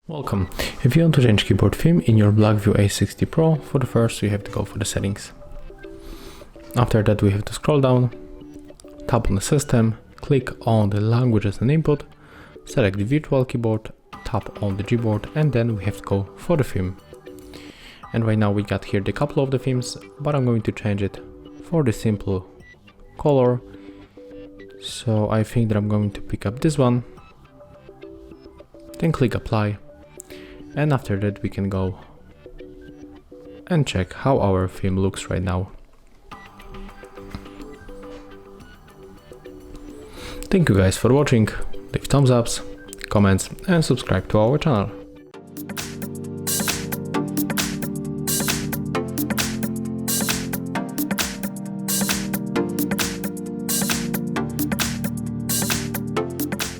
Welcome. If you want to change keyboard theme in your BLACKVIEW A60 Pro, for the first you have to go for the settings. After that we have to scroll down, tap on the system, click on the languages and input, select the virtual keyboard, tap on the Gboard, and then we have to go for the theme. And right now we got here the couple of the themes, but I'm going to change it for the simple color. So I think that I'm going to pick up this one, then click apply, and after that we can go and check how our theme looks right now. Thank you guys for watching, leave thumbs ups, comments and subscribe to our channel.